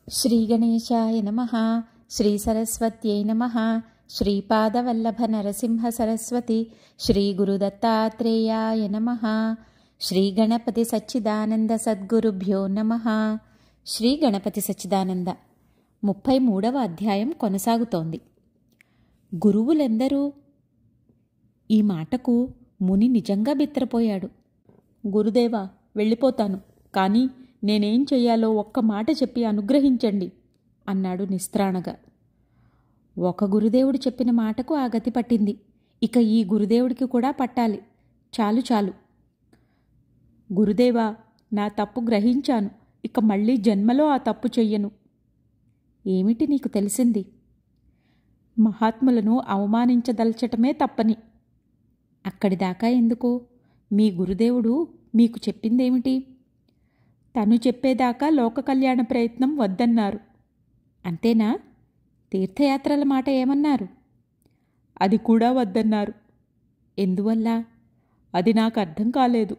శ్రీగణేశాయ నమః. శ్రీ సరస్వత్యై నమః. శ్రీపాదవల్లభ నరసింహ సరస్వతి శ్రీ గురుదత్తాత్రేయాయ నమః. శ్రీ గణపతి సచ్చిదానంద సద్గురుభ్యో నమః. శ్రీ గణపతి సచ్చిదానంద 33వ అధ్యాయం కొనసాగుతోంది. గురువులెందరూ? ఈ మాటకు ముని నిజంగా బిత్తరపోయాడు. గురుదేవా, వెళ్ళిపోతాను, కానీ నేనేం చెయ్యాలో ఒక్క మాట చెప్పి అనుగ్రహించండి అన్నాడు నిస్త్రాణగా. ఒక గురుదేవుడు చెప్పిన మాటకు ఆ గతి పట్టింది. ఇక ఈ గురుదేవుడికి కూడా పట్టాలి. చాలు చాలు. గురుదేవా, నా తప్పు గ్రహించాను. ఇక మళ్ళీ జన్మలో ఆ తప్పు చెయ్యను. ఏమిటి నీకు తెలిసింది? మహాత్ములను అవమానించదల్చటమే తప్పని. అక్కడిదాకా ఎందుకు? మీ గురుదేవుడు మీకు చెప్పిందేమిటి? తను చెప్పేదాకా లోక కళ్యాణ ప్రయత్నం వద్దన్నారు. అంతేనా? తీర్థయాత్రల మాట ఏమన్నారు? అది కూడా వద్దన్నారు. ఎందువల్ల? అది నాకు అర్థం కాలేదు.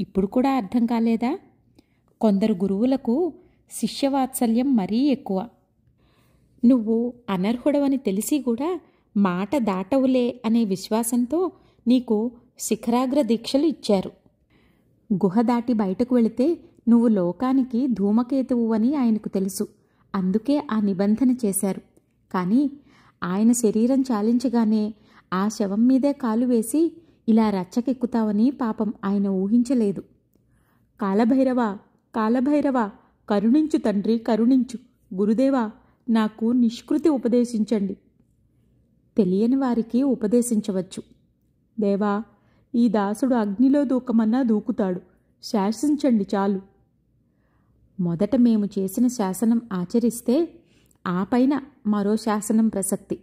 ఇప్పుడు కూడా అర్థం కాలేదా? కొందరు గురువులకు శిష్యవాత్సల్యం మరీ ఎక్కువ. నువ్వు అనర్హుడవని తెలిసి కూడా మాట దాటవులే అనే విశ్వాసంతో నీకు శిఖరాగ్ర దీక్షలు ఇచ్చారు. గుహ దాటి బయటకు వెళితే నువ్వు లోకానికి ధూమకేతువు అని ఆయనకు తెలుసు. అందుకే ఆ నిబంధన చేశారు. కానీ ఆయన శరీరం చాలించగానే ఆ శవం మీదే కాలు వేసి ఇలా రచ్చకెక్కుతావని పాపం ఆయన ఊహించలేదు. కాలభైరవా, కాలభైరవా, కరుణించు తండ్రి, కరుణించు. గురుదేవా, నాకు నిష్కృతి ఉపదేశించండి. తెలియని వారికి ఉపదేశించవచ్చు. దేవా, ఈ దాసుడు అగ్నిలో దూకమన్నా దూకుతాడు. శాసించండి చాలు. మొదట మేము చేసిన శాసనం ఆచరిస్తే ఆ పైన మరో శాసనం ప్రసక్తి.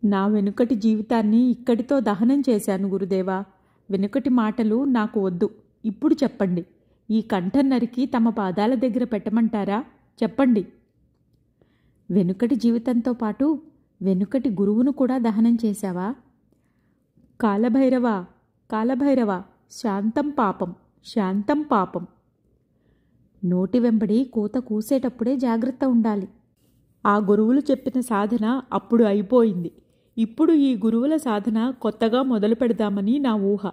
నా వెనుకటి జీవితాన్ని ఇక్కడితో దహనం చేశాను గురుదేవా. వెనుకటి మాటలు నాకు వద్దు. ఇప్పుడు చెప్పండి. ఈ కంఠం నరికి తమ పాదాల దగ్గర పెట్టమంటారా? చెప్పండి. వెనుకటి జీవితంతో పాటు వెనుకటి గురువును కూడా దహనం చేశావా? కాలభైరవా, కాలభైరవా, శాంతం పాపం, శాంతం పాపం. నోటి వెంబడి కూత కూసేటప్పుడే జాగ్రత్త ఉండాలి. ఆ గురువులు చెప్పిన సాధన అప్పుడు అయిపోయింది. ఇప్పుడు ఈ గురువుల సాధన కొత్తగా మొదలు పెడదామని నా ఊహ.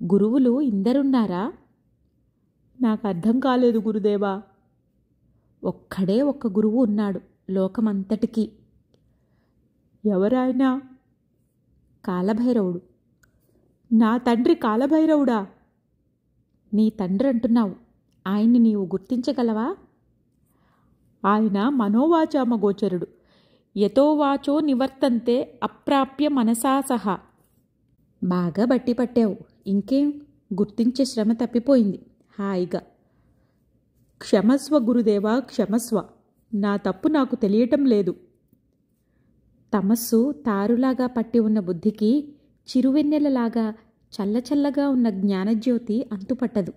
గురువులు ఇందరున్నారా? నాకు అర్థం కాలేదు గురుదేవా. ఒక్కడే ఒక్క గురువు ఉన్నాడు లోకమంతటికీ. ఎవరాయనా? కాలభైరవుడు. నా తండ్రి కాలభైరవుడా? నీ తండ్రి అంటున్నావు. ఆయన్ని నీవు గుర్తించగలవా? ఆయన మనోవాచామగోచరుడు. యతోవాచో నివర్తంతే అప్రాప్య మనసా సహా. బాగా బట్టి పట్టావు. ఇంకేం, గుర్తించే శ్రమ తప్పిపోయింది. హాయిగా. క్షమస్వ గురుదేవా, క్షమస్వ. నా తప్పు నాకు తెలియటం లేదు. తమస్సు తారులాగా పట్టి ఉన్న బుద్ధికి చిరువెన్నెలలాగా చల్లచల్లగా ఉన్న జ్ఞానజ్యోతి అంతుపట్టదు.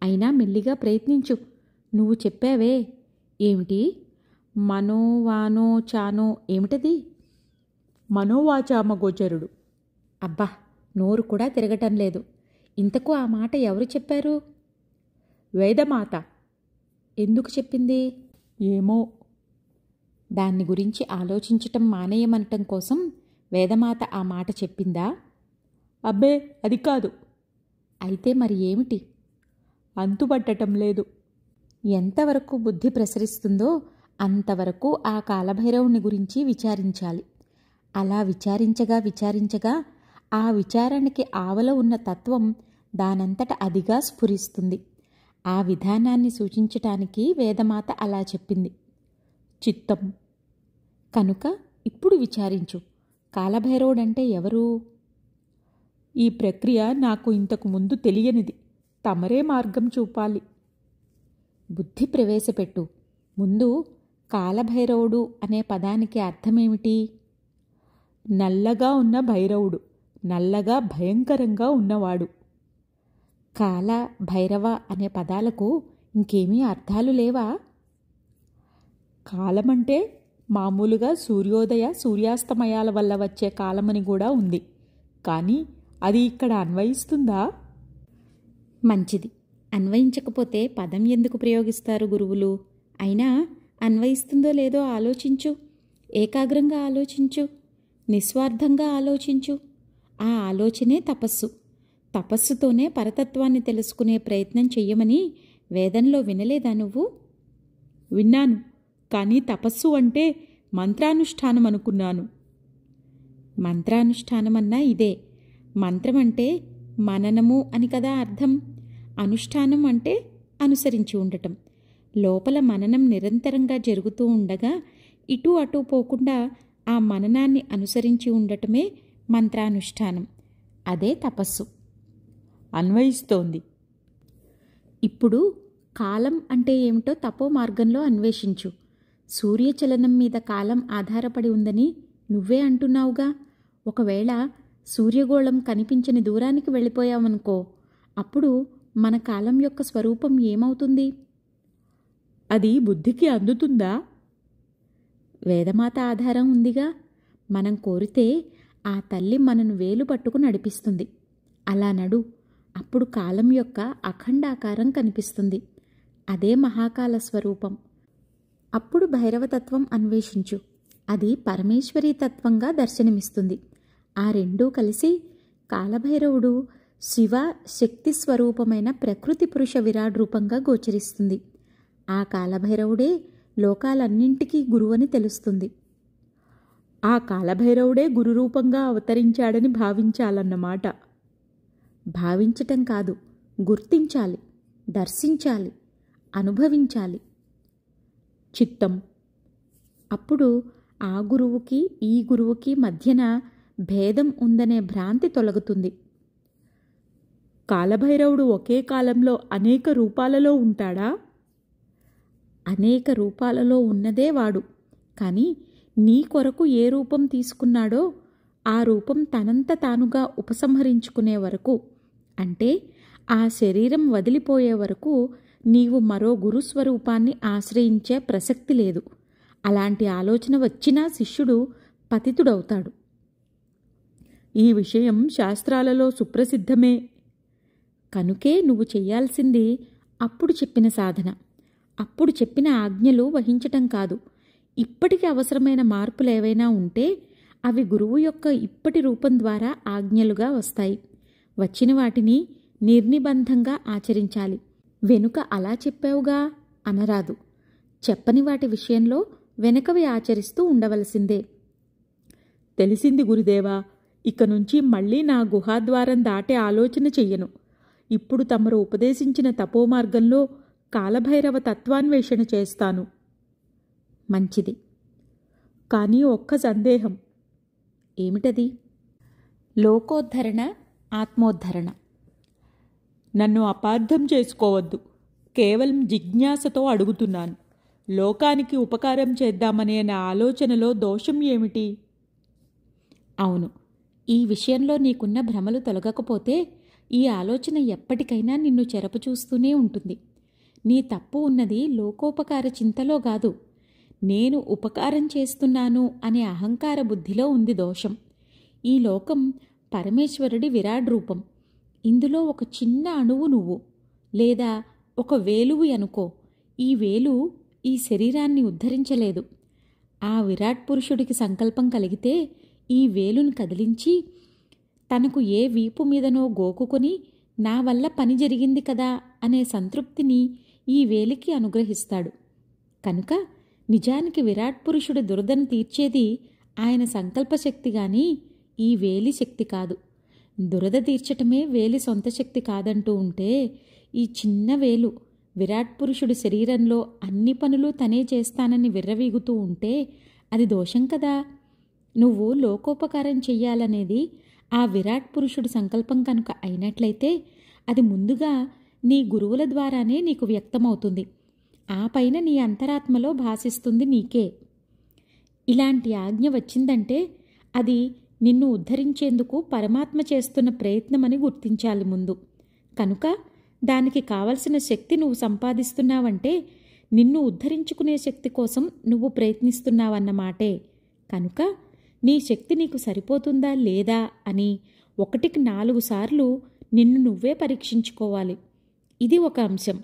అయినా మెల్లిగా ప్రయత్నించు. నువ్వు చెప్పావే, ఏమిటి? మనోవానో చానో ఏమిటది? మనోవాచామగోచరుడు. అబ్బా, నోరు కూడా తిరగటం లేదు. ఇంతకు ఆ మాట ఎవరు చెప్పారు? వేదమాత. ఎందుకు చెప్పింది? ఏమో. దాన్ని గురించి ఆలోచించటం మానేయమనటం కోసం వేదమాత ఆ మాట చెప్పిందా? అబ్బే, అది కాదు. అయితే మరి ఏమిటి? అంతుపట్టటం లేదు. ఎంతవరకు బుద్ధి ప్రసరిస్తుందో అంతవరకు ఆ కాలభైరవుని గురించి విచారించాలి. అలా విచారించగా విచారించగా ఆ విచారణకి ఆవల ఉన్న తత్వం దానంతట అదిగా స్ఫురిస్తుంది. ఆ విధానాన్ని సూచించటానికి వేదమాత అలా చెప్పింది. చిత్తం. కనుక ఇప్పుడు విచారించు. కాలభైరవుడంటే ఎవరు? ఈ ప్రక్రియ నాకు ఇంతకు ముందు తెలియనిది. తమరే మార్గం చూపాలి. బుద్ధి ప్రవేశపెట్టు. ముందు కాలభైరవుడు అనే పదానికి అర్థమేమిటి? నల్లగా ఉన్న భైరవుడు, నల్లగా భయంకరంగా ఉన్నవాడు. కాల, భైరవ అనే పదాలకు ఇంకేమీ అర్థాలు లేవా? కాలమంటే మామూలుగా సూర్యోదయ సూర్యాస్తమయాల వల్ల వచ్చే కాలమని కూడా ఉంది. కానీ అది ఇక్కడ అన్వయిస్తుందా? మంచిది. అన్వయించకపోతే పదం ఎందుకు ప్రయోగిస్తారు గురువులు? అయినా అన్వయిస్తుందో లేదో ఆలోచించు. ఏకాగ్రంగా ఆలోచించు. నిస్వార్థంగా ఆలోచించు. ఆ ఆలోచనే తపస్సు. తపస్సుతోనే పరతత్వాన్ని తెలుసుకునే ప్రయత్నం చెయ్యమని వేదంలో వినలేదా నువ్వు? విన్నాను, కానీ తపస్సు అంటే మంత్రానుష్ఠానం అనుకున్నాను. మంత్రానుష్ఠానమన్నా ఇదే. మంత్రం అంటే మననము అని కదా అర్థం. అనుష్ఠానం అంటే అనుసరించి ఉండటం. లోపల మననం నిరంతరంగా జరుగుతూ ఉండగా ఇటు అటు పోకుండా ఆ మననాన్ని అనుసరించి ఉండటమే మంత్రానుష్ఠానం. అదే తపస్సు. అన్వయిస్తోంది. ఇప్పుడు కాలం అంటే ఏమిటో తపో మార్గంలో అన్వేషించు. సూర్యచలనం మీద కాలం ఆధారపడి ఉందని నువ్వే అంటున్నావుగా. ఒకవేళ సూర్యగోళం కనిపించని దూరానికి వెళ్ళిపోయామనుకో, అప్పుడు మన కాలం యొక్క స్వరూపం ఏమవుతుంది? అది బుద్ధికి అందుతుందా? వేదమాత ఆధారం ఉందిగా. మనం కోరితే ఆ తల్లి మనను వేలు పట్టుకు నడిపిస్తుంది. అలా నడు. అప్పుడు కాలం యొక్క అఖండాకారం కనిపిస్తుంది. అదే మహాకాల స్వరూపం. అప్పుడు భైరవతత్వం అన్వేషించు. అది పరమేశ్వరీ తత్వంగా దర్శనమిస్తుంది. ఆ రెండూ కలిసి కాలభైరవుడు శివ శక్తి స్వరూపమైన ప్రకృతి పురుష విరాట్ రూపంగా గోచరిస్తుంది. ఆ కాలభైరవుడే లోకాలన్నింటికీ గురువని తెలుస్తుంది. ఆ కాలభైరవుడే గురురూపంగా అవతరించాడని భావించాలన్నమాట. భావించటం కాదు, గుర్తించాలి, దర్శించాలి, అనుభవించాలి. చిత్తం. అప్పుడు ఆ గురువుకి ఈ గురువుకి మధ్యన భేదం ఉందనే భ్రాంతి తొలగుతుంది. కాలభైరవుడు ఒకే కాలంలో అనేక రూపాలలో ఉంటాడా? అనేక రూపాలలో ఉన్నదే వాడు. కానీ నీ కొరకు ఏ రూపం తీసుకున్నాడో ఆ రూపం తనంత తానుగా ఉపసంహరించుకునే వరకు, అంటే ఆ శరీరం వదిలిపోయే వరకు నీవు మరో గురుస్వరూపాన్ని ఆశ్రయించే ప్రసక్తి లేదు. అలాంటి ఆలోచన వచ్చినా శిష్యుడు పతితుడవుతాడు. ఈ విషయం శాస్త్రాలలో సుప్రసిద్ధమే. కనుకే నువ్వు చెయ్యాల్సింది అప్పుడు చెప్పిన సాధన, అప్పుడు చెప్పిన ఆజ్ఞలు వహించటం కాదు. ఇప్పటికి అవసరమైన మార్పులు ఏవైనా ఉంటే అవి గురువు యొక్క ఇప్పటి రూపం ద్వారా ఆజ్ఞలుగా వస్తాయి. వచ్చిన వాటిని నిర్నిబంధంగా ఆచరించాలి. వెనుక అలా చెప్పావుగా అనరాదు. చెప్పని వాటి విషయంలో వెనకవి ఆచరిస్తూ ఉండవలసిందే. తెలిసింది గురుదేవా. ఇక నుంచి మళ్ళీ నా గుహాద్వారం దాటే ఆలోచన చెయ్యను. ఇప్పుడు తమరు ఉపదేశించిన తపోమార్గంలో కాలభైరవ తత్వాన్వేషణ చేస్తాను. మంచిది. కానీ ఒక్క సందేహం. ఏమిటది? లోకోద్ధరణ, ఆత్మోద్ధరణ. నన్ను అపార్థం చేసుకోవద్దు. కేవలం జిజ్ఞాసతో అడుగుతున్నాను. లోకానికి ఉపకారం చేద్దామనే నా ఆలోచనలో దోషం ఏమిటి? అవును, ఈ విషయంలో నీకున్న భ్రమలు తొలగకపోతే ఈ ఆలోచన ఎప్పటికైనా నిన్ను చెరపచూస్తూనే ఉంటుంది. నీ తప్పు ఉన్నది లోకోపకార చింతలో కాదు, నేను ఉపకారం చేస్తున్నాను అనే అహంకార బుద్ధిలో ఉంది దోషం. ఈ లోకం పరమేశ్వరుడి విరాట్ రూపం. ఇందులో ఒక చిన్న అణువు నువ్వు, లేదా ఒక వేలువు అనుకో. ఈ వేలు ఈ శరీరాన్ని ఉద్ధరించలేదు. ఆ విరాట్ పురుషుడికి సంకల్పం కలిగితే ఈ వేలును కదిలించి తనకు ఏ వీపు మీదనో గోకుకొని నా వల్ల పని జరిగింది కదా అనే సంతృప్తిని ఈ వేలికి అనుగ్రహిస్తాడు. కనుక నిజానికి విరాట్ పురుషుడి దురదను తీర్చేది ఆయన సంకల్పశక్తి గాని ఈ వేలి శక్తి కాదు. దురద తీర్చటమే వేలి సొంత శక్తి కాదంటూ ఉంటే ఈ చిన్న వేలు విరాట్ పురుషుడి శరీరంలో అన్ని పనులు తనే చేస్తానని విర్రవీగుతూ ఉంటే అది దోషం కదా. నువ్వు లోకోపకారం చెయ్యాలనేది ఆ విరాట్ పురుషుడి సంకల్పం కనుక అయినట్లయితే అది ముందుగా నీ గురువుల ద్వారానే నీకు వ్యక్తమవుతుంది. ఆ పైన నీ అంతరాత్మలో భాసిస్తుంది నీకే. ఇలాంటి ఆజ్ఞ వచ్చిందంటే అది నిన్ను ఉద్ధరించేందుకు పరమాత్మ చేస్తున్న ప్రయత్నమని గుర్తించాలి ముందు. కనుక దానికి కావలసిన శక్తి నువ్వు సంపాదిస్తున్నావంటే నిన్ను ఉద్ధరించుకునే శక్తి కోసం నువ్వు ప్రయత్నిస్తున్నావన్నమాటే. కనుక నీ శక్తి నీకు సరిపోతుందా లేదా అని 1కి 4 సార్లు నిన్ను నువ్వే పరీక్షించుకోవాలి. ఇది ఒక అంశం.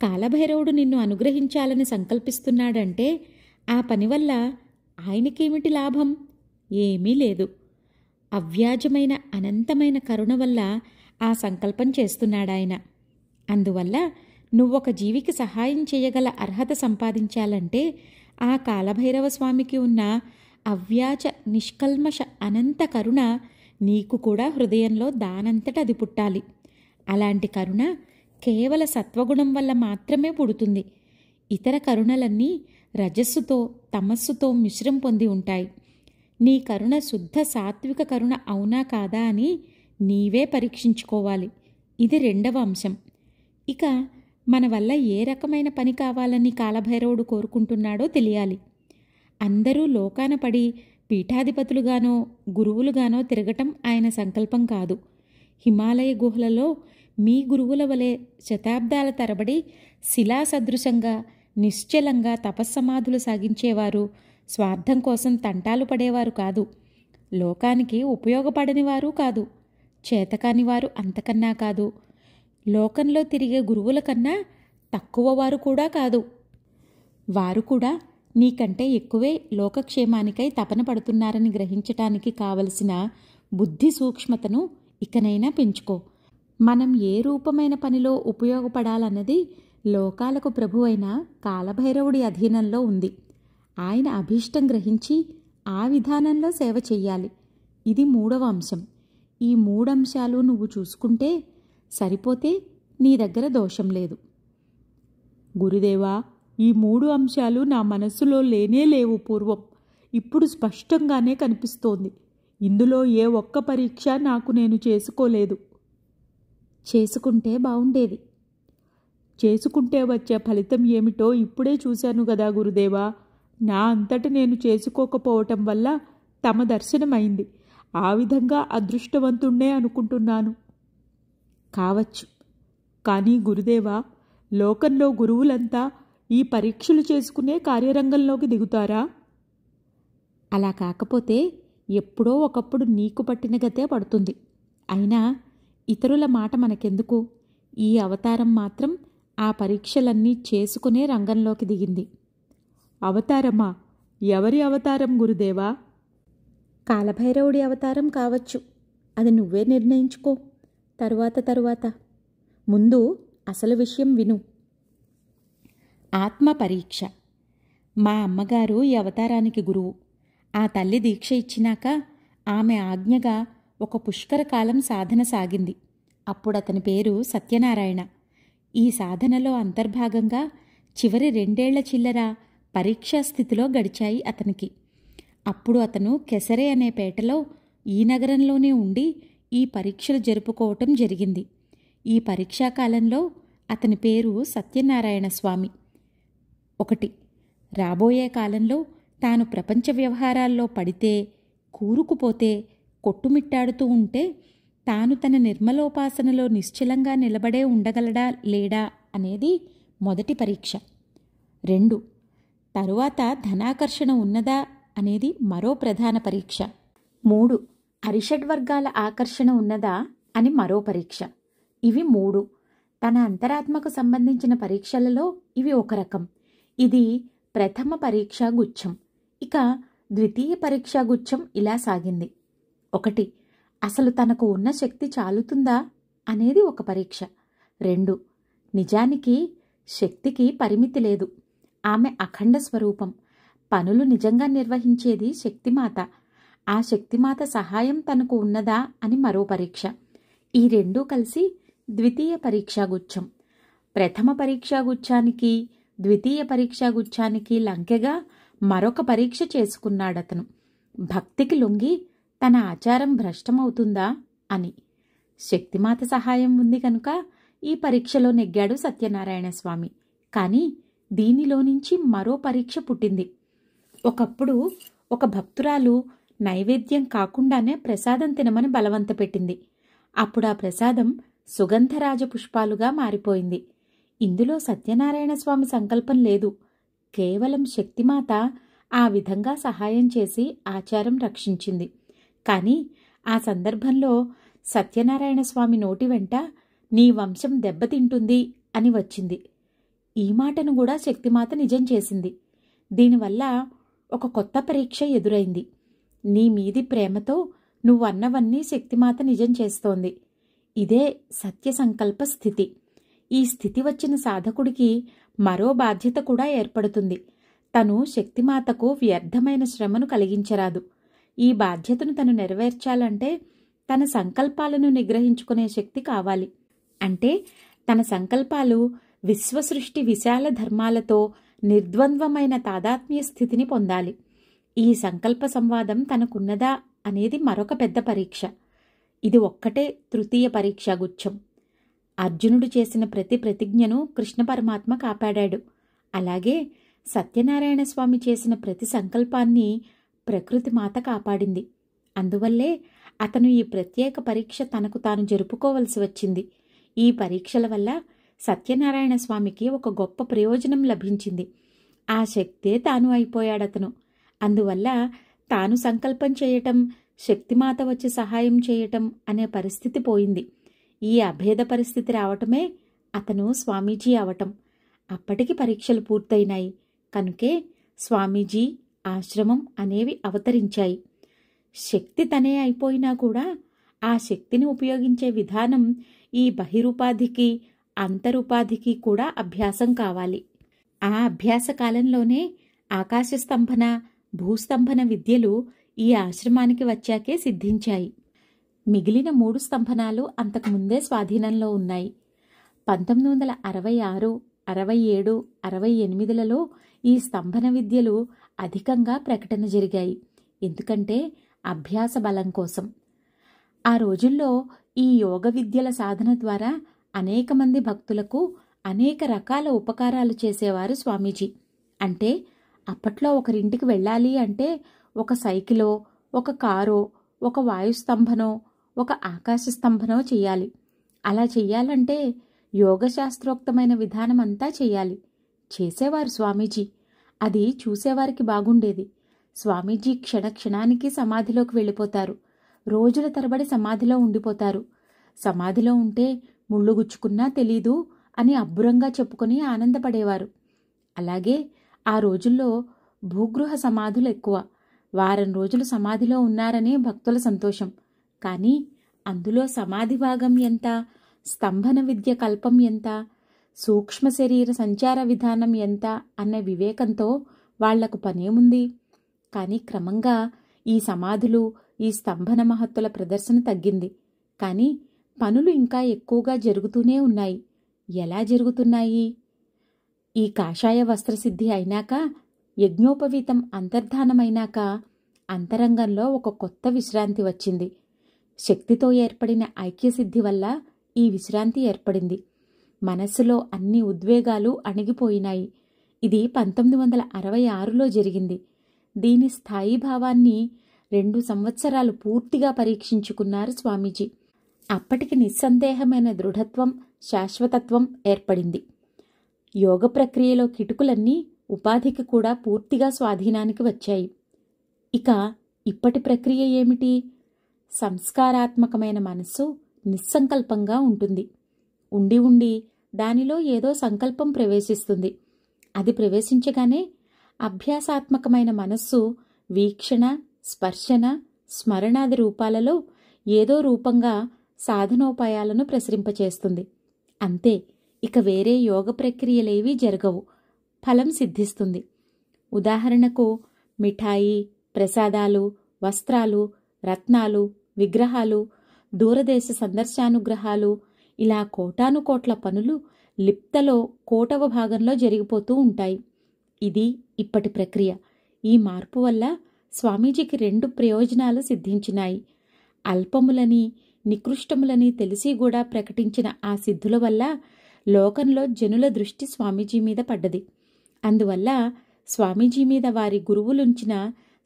కాలభైరవుడు నిన్ను అనుగ్రహించాలని సంకల్పిస్తున్నాడంటే ఆ పని వల్ల ఆయనకేమిటి లాభం? ఏమీ లేదు. అవ్యాజమైన అనంతమైన కరుణ వల్ల ఆ సంకల్పం చేస్తున్నాడాయన. అందువల్ల నువ్వొక జీవికి సహాయం చేయగల అర్హత సంపాదించాలంటే ఆ కాలభైరవ స్వామికి ఉన్న అవ్యాజ నిష్కల్మష అనంత కరుణ నీకు కూడా హృదయంలో దానంతట అది పుట్టాలి. అలాంటి కరుణ కేవల సత్వగుణం వల్ల మాత్రమే పుడుతుంది. ఇతర కరుణలన్నీ రజస్సుతో తమస్సుతో మిశ్రం పొంది ఉంటాయి. నీ కరుణ శుద్ధ సాత్విక కరుణ అవునా కాదా అని నీవే పరీక్షించుకోవాలి. ఇది రెండవ అంశం. ఇక మన వల్ల ఏ రకమైన పని కావాలని కాలభైరవుడు కోరుకుంటున్నాడో తెలియాలి. అందరూ లోకాన పడి పీఠాధిపతులుగానో గురువులుగానో తిరగటం ఆయన సంకల్పం కాదు. హిమాలయ గుహలలో మీ గురువుల వలె శతాబ్దాల తరబడి శిలాసదృశంగా నిశ్చలంగా తపస్సమాధులు సాగించేవారు స్వార్థం కోసం తంటాలు పడేవారు కాదు. లోకానికి ఉపయోగపడనివారు కాదు. చేతకానివారు అంతకన్నా కాదు. లోకంలో తిరిగే గురువుల కన్నా తక్కువ వారు కూడా కాదు. వారు కూడా నీకంటే ఎక్కువే లోకక్షేమానికై తపన పడుతున్నారని గ్రహించటానికి కావలసిన బుద్ధి సూక్ష్మతను ఇకనైనా పెంచుకో. మనం ఏ రూపమైన పనిలో ఉపయోగపడాలన్నది లోకాలకు ప్రభువైన కాలభైరవుడి అధీనంలో ఉంది. ఆయన అభీష్టం గ్రహించి ఆ విధానంలో సేవ చెయ్యాలి. ఇది మూడవ అంశం. ఈ మూడంశాలు నువ్వు చూసుకుంటే సరిపోతే నీ దగ్గర దోషం లేదు. గురుదేవా, ఈ 3 అంశాలు నా మనస్సులో లేనే లేవు పూర్వం. ఇప్పుడు స్పష్టంగానే కనిపిస్తోంది. ఇందులో ఏ ఒక్క పరీక్ష నాకు నేను చేసుకోలేదు. చేసుకుంటే బావుండేది. చేసుకుంటే వచ్చే ఫలితం ఏమిటో ఇప్పుడే చూశాను గదా గురుదేవా. నా అంతట నేను చేసుకోకపోవటం వల్ల తమ దర్శనమైంది. ఆ విధంగా అదృష్టవంతుణ్ణే అనుకుంటున్నాను. కావచ్చు. కానీ గురుదేవా, లోకంలో గురువులంతా ఈ పరీక్షలు చేసుకునే కార్యరంగంలోకి దిగుతారా? అలా కాకపోతే ఎప్పుడో ఒకప్పుడు నీకు పట్టిన గతే పడుతుంది. అయినా ఇతరుల మాట మనకెందుకు? ఈ అవతారం మాత్రం ఆ పరీక్షలన్నీ చేసుకునే రంగంలోకి దిగింది. అవతారమా? ఎవరి అవతారం గురుదేవా? కాలభైరవుడి అవతారం కావచ్చు. అది నువ్వే నిర్ణయించుకో. తరువాత ముందు అసలు విషయం విను. ఆత్మ పరీక్ష. మా అమ్మగారు ఈ అవతారానికి గురువు. ఆ తల్లి దీక్ష ఇచ్చినాక ఆమె ఆజ్ఞగా ఒక పుష్కర కాలం సాధన సాగింది. అప్పుడు అతని పేరు సత్యనారాయణ. ఈ సాధనలో అంతర్భాగంగా చివరి 2 ఏళ్ల చిల్లర పరీక్షా స్థితిలో గడిచాయి అతనికి. అప్పుడు అతను కెసరే అనే పేటలో ఈ నగరంలోనే ఉండి ఈ పరీక్షలు జరుపుకోవటం జరిగింది. ఈ పరీక్షాకాలంలో అతని పేరు సత్యనారాయణ స్వామి. 1. రాబోయే కాలంలో తాను ప్రపంచ వ్యవహారాల్లో పడితే, కూరుకుపోతే, కొట్టుమిట్టాడుతూ ఉంటే తాను తన నిర్మలోపాసనలో నిశ్చలంగా నిలబడే ఉండగలడా లేడా అనేది మొదటి పరీక్ష. 2. తరువాత ధనాకర్షణ ఉన్నదా అనేది మరో ప్రధాన పరీక్ష. 3. అరిషడ్వర్గాల ఆకర్షణ ఉన్నదా అని మరో పరీక్ష. ఇవి 3. తన అంతరాత్మకు సంబంధించిన పరీక్షలలో ఇవి ఒక రకం. ఇది ప్రథమ పరీక్షా గుచ్ఛం. ఇక ద్వితీయ పరీక్షా గుచ్ఛం ఇలా సాగింది. 1. అసలు తనకు ఉన్న శక్తి చాలుతుందా అనేది ఒక పరీక్ష. 2. నిజానికి శక్తికి పరిమితి లేదు. ఆమె అఖండ స్వరూపం. పనులు నిజంగా నిర్వహించేది శక్తిమాత. ఆ శక్తిమాత సహాయం తనకు ఉన్నదా అని మరో పరీక్ష. ఈ 2 కలిసి ద్వితీయ పరీక్షాగుచ్ఛం. ప్రథమ పరీక్షాగుచ్ఛానికి ద్వితీయ పరీక్షాగుచ్ఛానికి లంకెగా మరొక పరీక్ష చేసుకున్నాడతను. భక్తికి లొంగి తన ఆచారం భ్రష్టమవుతుందా అని. శక్తిమాత సహాయం ఉంది కనుక ఈ పరీక్షలో నెగ్గాడు సత్యనారాయణ స్వామి. కానీ దీనిలో నుంచి మరో పరీక్ష పుట్టింది. ఒకప్పుడు ఒక భక్తురాలు నైవేద్యం కాకుండానే ప్రసాదం తినమని బలవంత పెట్టింది. అప్పుడు ఆ ప్రసాదం సుగంధరాజ పుష్పాలుగా మారిపోయింది. ఇందులో సత్యనారాయణ స్వామి సంకల్పం లేదు. కేవలం శక్తిమాత ఆ విధంగా సహాయం చేసి ఆచారం రక్షించింది. కానీ ఆ సందర్భంలో సత్యనారాయణ స్వామి నోటి వెంట నీ వంశం దెబ్బతింటుంది అని వచ్చింది. ఈ మాటను కూడా శక్తిమాత నిజం చేసింది. దీనివల్ల ఒక కొత్త పరీక్ష ఎదురైంది. నీ మీది ప్రేమతో నువ్వన్నవన్నీ శక్తిమాత నిజం చేస్తోంది. ఇదే సత్య సంకల్ప స్థితి. ఈ స్థితి వచ్చిన సాధకుడికి మరో బాధ్యత కూడా ఏర్పడుతుంది. తను శక్తిమాతకు వ్యర్థమైన శ్రమను కలిగించరాదు. ఈ బాధ్యతను తను నెరవేర్చాలంటే తన సంకల్పాలను నిగ్రహించుకునే శక్తి కావాలి. అంటే తన సంకల్పాలు విశ్వసృష్టి విశాల ధర్మాలతో నిర్ద్వంద్వమైన తాదాత్మ్య స్థితిని పొందాలి. ఈ సంకల్ప సంవాదం తనకున్నదా అనేది మరొక పెద్ద పరీక్ష. ఇది ఒక్కటే తృతీయ పరీక్షా గుచ్ఛం. అర్జునుడు చేసిన ప్రతి ప్రతిజ్ఞను కృష్ణ పరమాత్మ కాపాడాడు. అలాగే సత్యనారాయణ స్వామి చేసిన ప్రతి సంకల్పాన్ని ప్రకృతి మాత కాపాడింది. అందువల్లే అతను ఈ ప్రత్యేక పరీక్ష తనకు తాను జరుపుకోవలసి వచ్చింది. ఈ పరీక్షల వల్ల సత్యనారాయణ స్వామికి ఒక గొప్ప ప్రయోజనం లభించింది. ఆ శక్తే తాను అయిపోయాడతను. అందువల్ల తాను సంకల్పం చేయటం, శక్తిమాత వచ్చి సహాయం చేయటం అనే పరిస్థితి పోయింది. ఈ అభేద పరిస్థితి రావటమే అతను స్వామీజీ అవటం. అప్పటికి పరీక్షలు పూర్తయినాయి. కనుకే స్వామీజీ, ఆశ్రమం అనేవి అవతరించాయి. శక్తి తనే అయిపోయినా కూడా ఆ శక్తిని ఉపయోగించే విధానం ఈ బహిరుపాధికి అంతరుపాధికి కూడా అభ్యాసం కావాలి. ఆ అభ్యాస కాలంలోనే ఆకాశస్తంభన, భూస్తంభన విద్యలు ఈ ఆశ్రమానికి వచ్చాకే సిద్ధించాయి. మిగిలిన 3 స్తంభనాలు అంతకుముందే స్వాధీనంలో ఉన్నాయి. 1966, 67, 68లలో ఈ స్తంభన విద్యలు అధికంగా ప్రకటన జరిగాయి. ఎందుకంటే అభ్యాస బలం కోసం. ఆ రోజుల్లో ఈ యోగ విద్యల సాధన ద్వారా అనేక మంది భక్తులకు అనేక రకాల ఉపకారాలు చేసేవారు స్వామీజీ. అంటే అప్పట్లో ఒకరింటికి వెళ్ళాలి అంటే ఒక సైకిలో, ఒక కారో, ఒక వాయుస్తంభనో, ఒక ఆకాశ స్తంభనో చెయ్యాలి. అలా చెయ్యాలంటే యోగశాస్త్రోక్తమైన విధానం అంతా చెయ్యాలి. చేసేవారు స్వామీజీ. అది చూసేవారికి బాగుండేది. స్వామీజీ క్షణక్షణానికి సమాధిలోకి వెళ్ళిపోతారు. రోజుల తరబడి సమాధిలో ఉండిపోతారు. సమాధిలో ఉంటే ముళ్ళు గుచ్చుకున్నా తెలీదు అని అబ్బురంగా చెప్పుకొని ఆనందపడేవారు. అలాగే ఆ రోజుల్లో భూగృహ సమాధులు ఎక్కువ. వారం రోజులు సమాధిలో ఉన్నారని భక్తుల సంతోషం. కానీ అందులో సమాధి భాగం ఎంత, స్తంభన విద్య కల్పం ఎంత, సూక్ష్మ శరీర సంచార విధానం ఎంత అన్న వివేకంతో వాళ్లకు పనేముంది. కానీ క్రమంగా ఈ సమాధులు, ఈ స్తంభన మహత్తుల ప్రదర్శన తగ్గింది. కానీ పనులు ఇంకా ఎక్కువగా జరుగుతూనే ఉన్నాయి. ఎలా జరుగుతున్నాయి? ఈ కాషాయ వస్త్రసిద్ధి అయినాక, యజ్ఞోపవీతం అంతర్ధానమైనాక అంతరంగంలో ఒక కొత్త విశ్రాంతి వచ్చింది. శక్తితో ఏర్పడిన ఐక్యసిద్ధి వల్ల ఈ విశ్రాంతి ఏర్పడింది. మనస్సులో అన్ని ఉద్వేగాలు అణిగిపోయినాయి. ఇది 1966లో జరిగింది. దీని స్థాయి భావాన్ని 2 సంవత్సరాలు పూర్తిగా పరీక్షించుకున్నారు స్వామీజీ. అప్పటికి నిస్సందేహమైన దృఢత్వం, శాశ్వతత్వం ఏర్పడింది. యోగ ప్రక్రియలో కిటుకులన్నీ ఉపాధికి కూడా పూర్తిగా స్వాధీనానికి వచ్చాయి. ఇక ఇప్పటి ప్రక్రియ ఏమిటి? సంస్కారాత్మకమైన మనస్సు నిస్సంకల్పంగా ఉంటుంది. ఉండి ఉండి దానిలో ఏదో సంకల్పం ప్రవేశిస్తుంది. అది ప్రవేశించగానే అభ్యాసాత్మకమైన మనస్సు వీక్షణ, స్పర్శన, స్మరణాది రూపాలలో ఏదో రూపంగా సాధనోపాయాలను ప్రసరింపచేస్తుంది. అంతే. ఇక వేరే యోగ ప్రక్రియలేవీ జరగవు. ఫలం సిద్ధిస్తుంది. ఉదాహరణకు మిఠాయి, ప్రసాదాలు, వస్త్రాలు, రత్నాలు, విగ్రహాలు, దూరదేశ సందర్శానుగ్రహాలు, ఇలా కోటానుకోట్ల పనులు లిప్తలో 1/4 భాగంలో జరిగిపోతూ ఉంటాయి. ఇది ఇప్పటి ప్రక్రియ. ఈ మార్పు వల్ల స్వామీజీకి 2 ప్రయోజనాలు సిద్ధించినాయి. అల్పములని, నికృష్టములని తెలిసి కూడా ప్రకటించిన ఆ సిద్ధుల వల్ల లోకంలో జనుల దృష్టి స్వామీజీ మీద పడ్డది. అందువల్ల స్వామీజీ మీద వారి గురువులుంచిన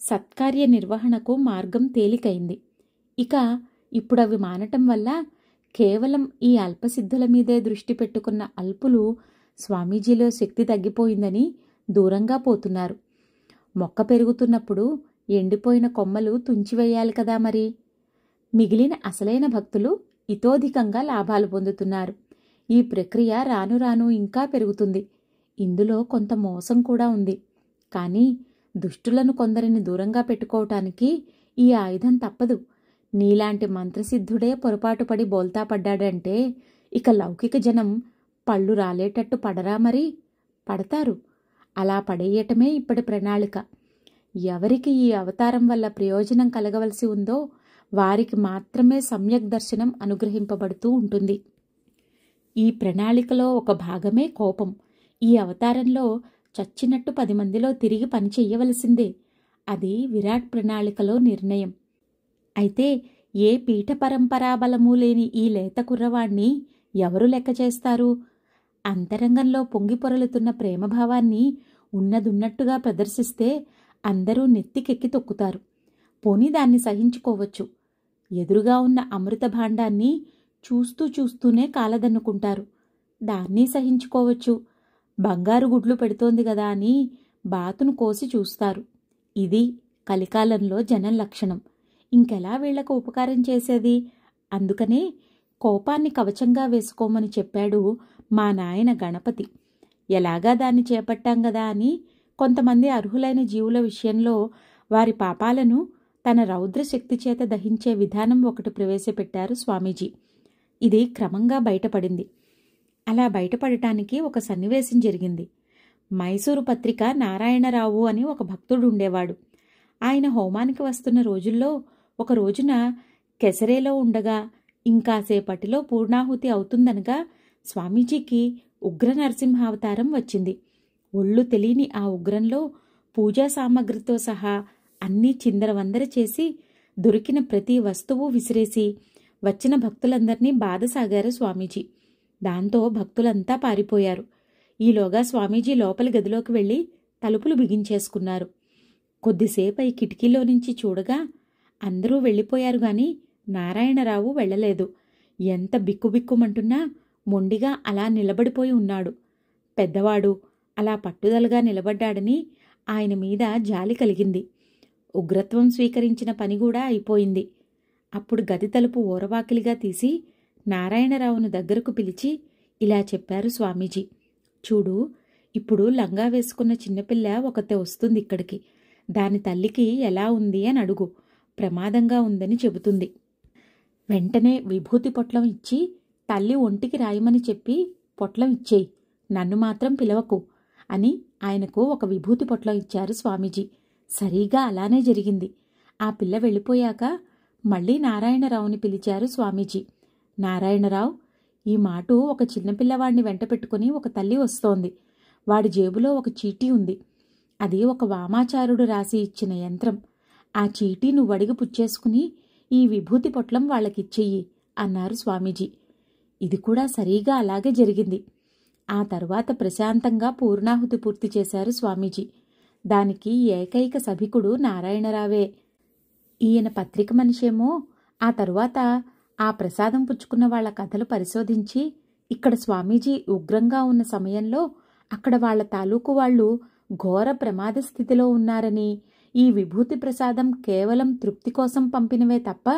సత్కార్య నిర్వహణకు మార్గం తేలికైంది. ఇక ఇప్పుడవి మానటం వల్ల కేవలం ఈ అల్పసిద్ధుల మీదే దృష్టి పెట్టుకున్న అల్పులు స్వామీజీలో శక్తి తగ్గిపోయిందని దూరంగా పోతున్నారు. మొక్క పెరుగుతున్నప్పుడు ఎండిపోయిన కొమ్మలు తుంచివేయాలి కదా మరి. మిగిలిన అసలైన భక్తులు ఇతోధికంగా లాభాలు పొందుతున్నారు. ఈ ప్రక్రియ రాను రాను ఇంకా పెరుగుతుంది. ఇందులో కొంత మోసం కూడా ఉంది. కానీ దుష్టులను కొందరిని దూరంగా పెట్టుకోవటానికి ఈ ఆయుధం తప్పదు. నీలాంటి మంత్రసిద్ధుడే పొరపాటు పడి బోల్తా పడ్డాడంటే ఇక లౌకిక జనం పళ్ళు రాలేటట్టు పడరా మరి? పడతారు. అలా పడేయటమే ఇప్పటి ప్రణాళిక. ఎవరికి ఈ అవతారం వల్ల ప్రయోజనం కలగవలసి ఉందో వారికి మాత్రమే సమ్యక్ దర్శనం అనుగ్రహింపబడుతూ ఉంటుంది. ఈ ప్రణాళికలో ఒక భాగమే కోపం. ఈ అవతారంలో చచ్చినట్టు 10 మందిలో తిరిగి పని చెయ్యవలసిందే. అది విరాట్ ప్రణాళికలో నిర్ణయం. అయితే ఏ పీఠ పరంపరాబలమూ లేని ఈ లేత కుర్రవాణ్ణి ఎవరు లెక్క చేస్తారు? అంతరంగంలో పొంగిపొరలుతున్న ప్రేమభావాన్ని ఉన్నదున్నట్టుగా ప్రదర్శిస్తే అందరూ నెత్తికెక్కి తొక్కుతారు. పోనీ దాన్ని సహించుకోవచ్చు. ఎదురుగా ఉన్న అమృత భాండాన్ని చూస్తూ చూస్తూనే కాలదన్నుకుంటారు. దాన్ని సహించుకోవచ్చు. బంగారు గుడ్లు పెడుతోంది గదా అని బాతును కోసి చూస్తారు. ఇది కలికాలంలో జనం లక్షణం. ఇంకెలా వీళ్లకు ఉపకారం చేసేది? అందుకనే కోపాన్ని కవచంగా వేసుకోమని చెప్పాడు మా నాయన గణపతి. ఎలాగా దాన్ని చేపట్టాం గదా అని కొంతమంది అర్హులైన జీవుల విషయంలో వారి పాపాలను తన రౌద్ర శక్తి చేత దహించే విధానం ఒకటి ప్రవేశపెట్టారు స్వామీజీ. ఇది క్రమంగా బయటపడింది. అలా బయటపడటానికి ఒక సన్నివేశం జరిగింది. మైసూరు పత్రిక నారాయణరావు అని ఒక భక్తుడు ఉండేవాడు. ఆయన హోమానికి వస్తున్న రోజుల్లో ఒక రోజున కెసరేలో ఉండగా ఇంకాసేపటిలో పూర్ణాహుతి అవుతుందనగా స్వామీజీకి ఉగ్ర నరసింహావతారం వచ్చింది. ఒళ్ళు తెలియని ఆ ఉగ్రంలో పూజా సామగ్రితో సహా అన్నీ చిందరవందర చేసి దొరికిన ప్రతి వస్తువు విసిరేసి వచ్చిన భక్తులందర్నీ బాధసాగారు స్వామీజీ. దాంతో భక్తులంతా పారిపోయారు. ఈలోగా స్వామీజీ లోపలి గదిలోకి వెళ్లి తలుపులు బిగించేసుకున్నారు. కొద్దిసేపు ఈ కిటికీలో నుంచి చూడగా అందరూ వెళ్ళిపోయారు గాని నారాయణరావు వెళ్లలేదు. ఎంత బిక్కుబిక్కుమంటున్నా మొండిగా అలా నిలబడిపోయి ఉన్నాడు. పెద్దవాడు అలా పట్టుదలగా నిలబడ్డాడని ఆయన మీద జాలి కలిగింది. ఉగ్రత్వం స్వీకరించిన పని కూడా అయిపోయింది. అప్పుడు గది తలుపు ఓరవాకిలిగా తీసి నారాయణరావును దగ్గరకు పిలిచి ఇలా చెప్పారు స్వామీజీ. చూడు, ఇప్పుడు లంగా వేసుకున్న చిన్నపిల్ల ఒకతే వస్తుంది ఇక్కడికి. దాని తల్లికి ఎలా ఉంది అని అడుగు. ప్రమాదంగా ఉందని చెబుతుంది. వెంటనే విభూతి పొట్లం ఇచ్చి తల్లి ఒంటికి రాయమని చెప్పి పొట్లం ఇచ్చేయి, నన్ను మాత్రం పిలవకు అని ఆయనకు ఒక విభూతి పొట్లం ఇచ్చారు స్వామీజీ. సరిగా అలానే జరిగింది. ఆ పిల్ల వెళ్ళిపోయాక మళ్లీ నారాయణరావుని పిలిచారు స్వామీజీ. నారాయణరావు, ఈ మాటు ఒక చిన్నపిల్లవాడిని వెంట పెట్టుకుని ఒక తల్లి వస్తోంది. వాడి జేబులో ఒక చీటీ ఉంది. అది ఒక వామాచారుడు రాసి ఇచ్చిన యంత్రం. ఆ చీటీ నువ్వు అడిగి పుచ్చేసుకుని ఈ విభూతి పొట్లం వాళ్ళకిచ్చెయ్యి అన్నారు స్వామీజీ. ఇది కూడా సరిగా అలాగే జరిగింది. ఆ తరువాత ప్రశాంతంగా పూర్ణాహుతి పూర్తి చేశారు స్వామీజీ. దానికి ఏకైక సభికుడు నారాయణరావే. ఈయన పత్రిక మనిషేమో ఆ తరువాత ఆ ప్రసాదం పుచ్చుకున్న వాళ్ల కథలు పరిశోధించి ఇక్కడ స్వామీజీ ఉగ్రంగా ఉన్న సమయంలో అక్కడ వాళ్ల తాలూకు వాళ్లు ఘోర ప్రమాద స్థితిలో ఉన్నారని, ఈ విభూతి ప్రసాదం కేవలం తృప్తి కోసం పంపినవే తప్ప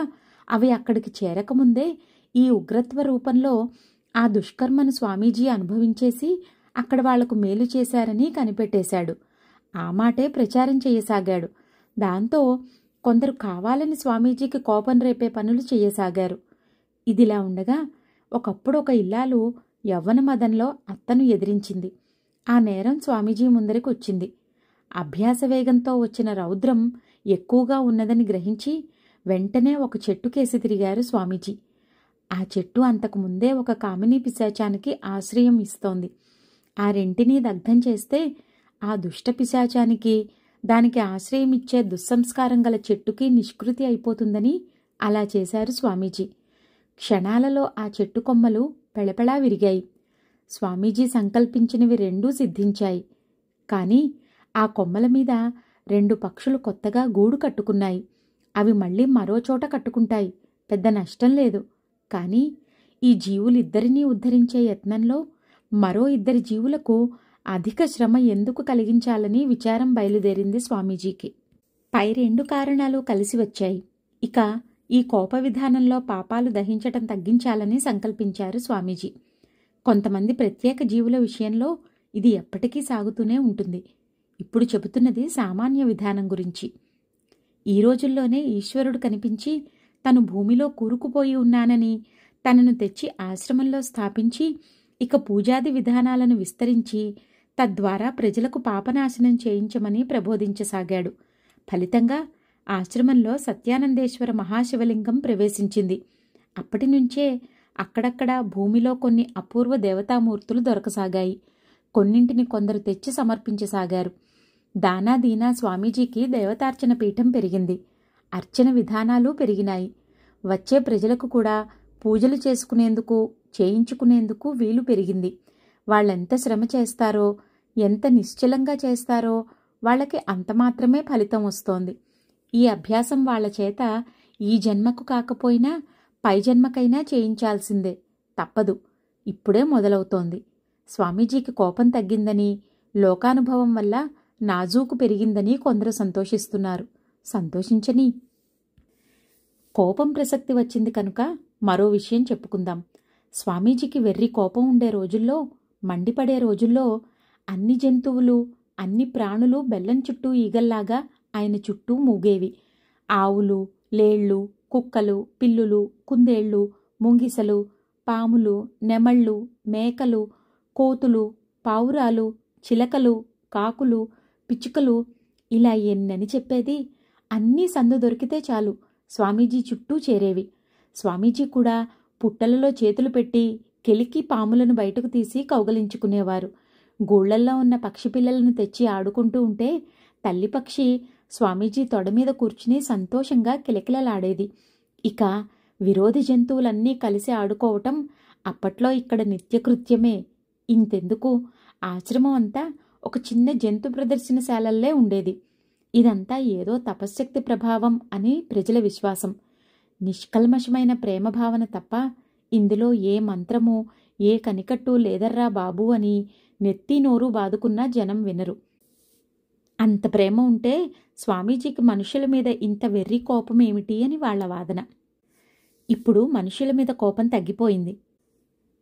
అవి అక్కడికి చేరకముందే ఈ ఉగ్రత్వ రూపంలో ఆ దుష్కర్మను స్వామీజీ అనుభవించేసి అక్కడ వాళ్లకు మేలు చేశారని కనిపెట్టేశాడు. ఆ మాటే ప్రచారం చేయసాగాడు. దాంతో కొందరు కావాలని స్వామీజీకి కోపం రేపే పనులు చేయసాగారు. ఇదిలా ఉండగా ఒకప్పుడు ఒక ఇల్లాలు యవ్వన మదంలో అత్తను ఎదిరించింది. ఆ నేరం స్వామీజీ ముందరికి వచ్చింది. అభ్యాస వేగంతో వచ్చిన రౌద్రం ఎక్కువగా ఉన్నదని గ్రహించి వెంటనే ఒక చెట్టుకేసి తిరిగారు స్వామీజీ. ఆ చెట్టు అంతకుముందే ఒక కామినీ పిశాచానికి ఆశ్రయం ఇస్తోంది. ఆ రెంటినీ దగ్ధం చేస్తే ఆ దుష్ట పిశాచానికి దానికి ఆశ్రయం ఇచ్చే దుస్సంస్కారం గల చెట్టుకి నిష్కృతి అయిపోతుందని అలా చేశారు స్వామీజీ. క్షణాలలో ఆ చెట్టు కొమ్మలు పెళపెళా విరిగాయి. స్వామీజీ సంకల్పించినవి రెండూ సిద్ధించాయి. కాని ఆ కొమ్మల మీద 2 పక్షులు కొత్తగా గూడు కట్టుకున్నాయి. అవి మళ్లీ మరో చోట కట్టుకుంటాయి. పెద్ద నష్టం లేదు. కాని ఈ జీవులిద్దరినీ ఉద్ధరించే యత్నంలో మరో 2 జీవులకు అధిక శ్రమ ఎందుకు కలిగించాలని విచారం బయలుదేరింది స్వామీజీకి. పై 2 కారణాలు కలిసి వచ్చాయి. ఇక ఈ కోప విధానంలో పాపాలు దహించటం తగ్గించాలని సంకల్పించారు స్వామీజీ. కొంతమంది ప్రత్యేక జీవుల విషయంలో ఇది ఎప్పటికీ సాగుతూనే ఉంటుంది. ఇప్పుడు చెబుతున్నది సామాన్య విధానం గురించి. ఈ రోజుల్లోనే ఈశ్వరుడు కనిపించి తను భూమిలో కూరుకుపోయి ఉన్నానని, తనను తెచ్చి ఆశ్రమంలో స్థాపించి ఇక పూజాది విధానాలను విస్తరించి తద్వారా ప్రజలకు పాపనాశనం చేయించమని ప్రబోధించసాగాడు. ఫలితంగా ఆశ్రమంలో సత్యానందేశ్వర మహాశివలింగం ప్రవేశించింది. అప్పటి నుంచే అక్కడక్కడ భూమిలో కొన్ని అపూర్వ దేవతామూర్తులు దొరకసాగాయి. కొన్నింటిని కొందరు తెచ్చి సమర్పించసాగారు. దానాదీనా స్వామీజీకి దేవతార్చన పీఠం పెరిగింది. అర్చన విధానాలు పెరిగినాయి. వచ్చే ప్రజలకు కూడా పూజలు చేసుకునేందుకు, చేయించుకునేందుకు వీలు పెరిగింది. వాళ్ళెంత శ్రమ చేస్తారో, ఎంత నిశ్చలంగా చేస్తారో వాళ్ళకి అంత మాత్రమే ఫలితం వస్తోంది. ఈ అభ్యాసం వాళ్ల చేత ఈ జన్మకు కాకపోయినా పై జన్మకైనా చేయించాల్సిందే, తప్పదు. ఇప్పుడే మొదలవుతోంది. స్వామీజీకి కోపం తగ్గిందని, లోకానుభవం వల్ల నాజూకు పెరిగిందని కొందరు సంతోషిస్తున్నారు. సంతోషించని. కోపం ప్రసక్తి వచ్చింది కనుక మరో విషయం చెప్పుకుందాం. స్వామీజీకి వెర్రి కోపం ఉండే రోజుల్లో, మండిపడే రోజుల్లో అన్ని జంతువులు, అన్ని ప్రాణులు బెల్లం చుట్టూ ఈగల్లాగా ఆయన చుట్టూ మూగేవి. ఆవులు, లేళ్లు, కుక్కలు, పిల్లులు, కుందేళ్లు, ముంగిసలు, పాములు, నెమళ్ళు, మేకలు, కోతులు, పావురాలు, చిలకలు, కాకులు, పిచ్చుకలు, ఇలా ఎన్నని చెప్పేది. అన్నీ సందు దొరికితే చాలు స్వామీజీ చుట్టూ చేరేవి. స్వామీజీ కూడా పుట్టలలో చేతులు పెట్టి కెలికి పాములను బయటకు తీసి కౌగలించుకునేవారు. గూళ్లల్లో ఉన్న పక్షి పిల్లలను తెచ్చి ఆడుకుంటూ ఉంటే తల్లి పక్షి స్వామీజీ తొడమీద కూర్చుని సంతోషంగా కిలకిలలాడేది. ఇక విరోధి జంతువులన్నీ కలిసి ఆడుకోవటం అప్పట్లో ఇక్కడ నిత్యకృత్యమే. ఇంతెందుకు, ఆశ్రమం అంతా ఒక చిన్న జంతు ప్రదర్శనశాలల్లే ఉండేది. ఇదంతా ఏదో తపశ్శక్తి ప్రభావం అని ప్రజల విశ్వాసం. నిష్కల్మషమైన ప్రేమభావన తప్ప ఇందులో ఏ మంత్రమూ, ఏ కనికట్టు లేదర్రా బాబూ అని నెత్తి నోరు బాదుకున్నా జనం వినరు. అంత ప్రేమ ఉంటే స్వామీజీకి మనుషుల మీద ఇంత వెర్రి కోపమేమిటి అని వాళ్ల వాదన. ఇప్పుడు మనుషుల మీద కోపం తగ్గిపోయింది.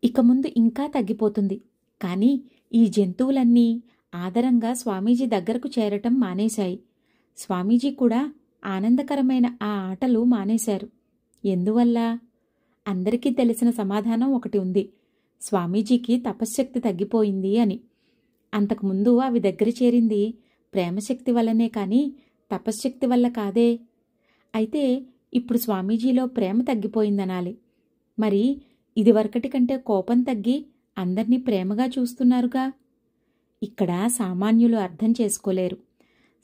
ఇక ముందు ఇంకా తగ్గిపోతుంది. కానీ ఈ జంతువులన్నీ ఆదరంగా స్వామీజీ దగ్గరకు చేరటం మానేశాయి. స్వామీజీ కూడా ఆనందకరమైన ఆ ఆటలు మానేశారు. ఎందువల్ల? అందరికీ తెలిసిన సమాధానం ఒకటి ఉంది. స్వామీజీకి తపశ్శక్తి తగ్గిపోయింది అని. అంతకుముందు అవి దగ్గర చేరింది ప్రేమశక్తి వల్లనే కానీ తపశ్శక్తి వల్ల కాదే. అయితే ఇప్పుడు స్వామీజీలో ప్రేమ తగ్గిపోయిందనాలి. మరి ఇదివరకటి కంటే కోపం తగ్గి అందర్నీ ప్రేమగా చూస్తున్నారుగా. ఇక్కడ సామాన్యులు అర్థం చేసుకోలేరు.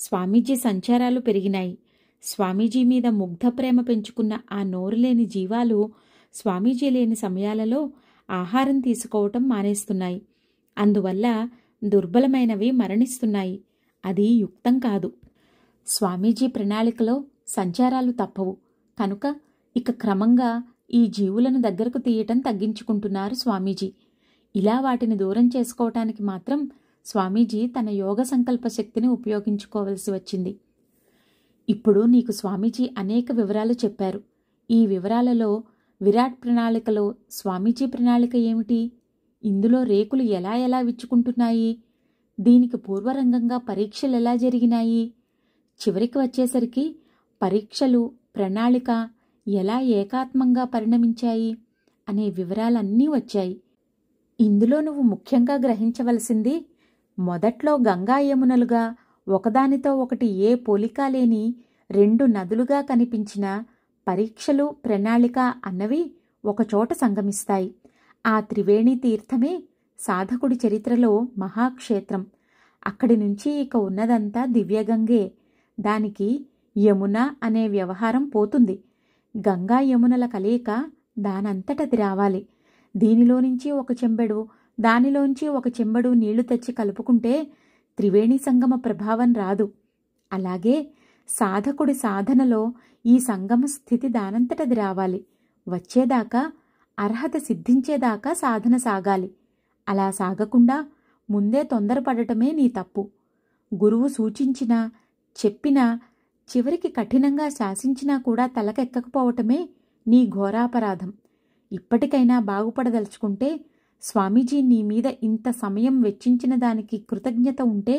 స్వామీజీ సంచారాలు పెరిగినాయి. స్వామీజీ మీద ముగ్ధ ప్రేమ పెంచుకున్న ఆ నోరులేని జీవాలు స్వామీజీ లేని సమయాలలో ఆహారం తీసుకోవటం మానేస్తున్నాయి. అందువల్ల దుర్బలమైనవి మరణిస్తున్నాయి. అది యుక్తం కాదు. స్వామీజీ ప్రణాళికలో సంచారాలు తప్పవు కనుక ఇక క్రమంగా ఈ జీవులను దగ్గరకు తీయటం తగ్గించుకుంటున్నారు స్వామీజీ. ఇలా వాటిని దూరం చేసుకోవటానికి మాత్రం స్వామీజీ తన యోగ సంకల్ప శక్తిని ఉపయోగించుకోవలసి వచ్చింది. ఇప్పుడు నీకు స్వామీజీ అనేక వివరాలు చెప్పారు. ఈ వివరాలలో విరాట్ ప్రణాళికలో స్వామీజీ ప్రణాళిక ఏమిటి? ఇందులో రేకులు ఎలా ఎలా విచ్చుకుంటున్నాయి? దీనికి పూర్వరంగంగా పరీక్షలు ఎలా జరిగినాయి? చివరికి వచ్చేసరికి పరీక్షలు, ప్రణాళిక ఎలా ఏకాత్మంగా పరిణమించాయి అనే వివరాలన్నీ వచ్చాయి. ఇందులో నువ్వు ముఖ్యంగా గ్రహించవలసింది, మొదట్లో గంగా యమునలుగా ఒకదానితో ఒకటి ఏ పోలికా లేని రెండు నదులుగా కనిపించిన పరీక్షలు, ప్రణాళిక అన్నవి ఒకచోట సంగమిస్తాయి. ఆ త్రివేణి తీర్థమే సాధకుడి చరిత్రలో మహాక్షేత్రం. అక్కడి నుంచి ఇక ఉన్నదంతా దివ్యగంగే. దానికి యమున అనే వ్యవహారం పోతుంది. గంగా యమునల కలయిక దానంతటది రావాలి. దీనిలో నుంచి ఒక చెంబెడు, దానిలోంచి ఒక చెంబెడు నీళ్లు తెచ్చి కలుపుకుంటే త్రివేణి సంగమ ప్రభావం రాదు. అలాగే సాధకుడి సాధనలో ఈ సంగమ స్థితి దానంతటది రావాలి. వచ్చేదాకా, అర్హత సిద్ధించేదాకా సాధన సాగాలి. అలా సాగకుండా ముందే తొందరపడటమే నీ తప్పు. గురువు సూచించినా చెప్పినా చివరికి కఠినంగా శాసించినా కూడా తలకెక్కకపోవటమే నీ ఘోరాపరాధం. ఇప్పటికైనా బాగుపడదలుచుకుంటే స్వామీజీ నీ మీద ఇంత సమయం వెచ్చించిన దానికి కృతజ్ఞత ఉంటే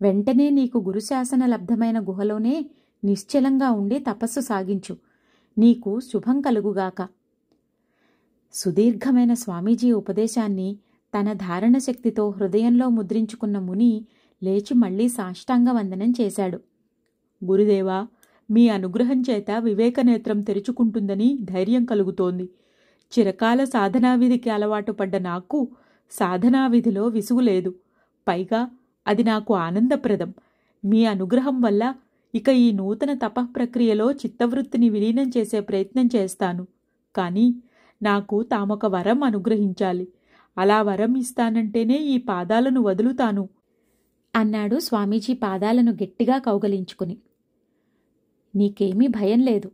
వెంటనే నీకు గురుశాసన లబ్ధమైన గుహలోనే నిశ్చలంగా ఉండి తపస్సు సాగించు. నీకు శుభం కలుగుగాక. సుదీర్ఘమైన స్వామీజీ ఉపదేశాన్ని తన ధారణ శక్తితో హృదయంలో ముద్రించుకున్న ముని లేచి మళ్లీ సాష్టాంగ వందనం చేశాడు. గురుదేవా, మీ అనుగ్రహం చేత వివేకనేత్రం తెరుచుకుంటుందని ధైర్యం కలుగుతోంది. చిరకాల సాధనావిధికి అలవాటు పడ్డ నాకు సాధనావిధిలో విసుగులేదు. పైగా అది నాకు ఆనందప్రదం. మీ అనుగ్రహం వల్ల ఇక ఈ నూతన తపఃప్రక్రియలో చిత్తవృత్తిని విలీనం చేసే ప్రయత్నం చేస్తాను. కానీ నాకు తామొక వరం అనుగ్రహించాలి. అలా వరం ఇస్తానంటేనే ఈ పాదాలను వదులుతాను అన్నాడు స్వామీజీ పాదాలను గట్టిగా కౌగలించుకుని. నీకేమీ భయం లేదు.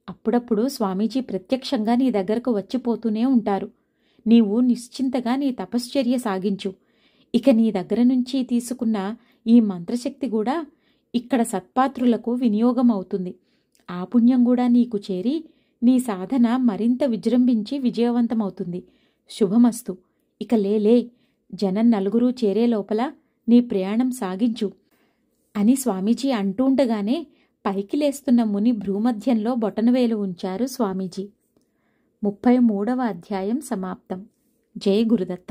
అప్పుడప్పుడు స్వామీజీ ప్రత్యక్షంగా నీ దగ్గరకు వచ్చిపోతూనే ఉంటారు. నీవు నిశ్చింతగా నీ తపశ్చర్య సాగించు. ఇక నీ దగ్గర నుంచి తీసుకున్న ఈ మంత్రశక్తి కూడా ఇక్కడ సత్పాత్రులకు వినియోగం అవుతుంది. ఆ పుణ్యం కూడా నీకు చేరి నీ సాధన మరింత విజృంభించి విజయవంతమవుతుంది. శుభమస్తు. ఇక లేలే, జనం నలుగురు చేరే లోపల నీ ప్రయాణం సాగించు అని స్వామీజీ అంటూండగానే పైకి లేస్తున్న ముని భ్రూమధ్యంలో బొటనవేలు ఉంచారు స్వామీజీ. 33వ అధ్యాయం సమాప్తం. జై గురుదత్త.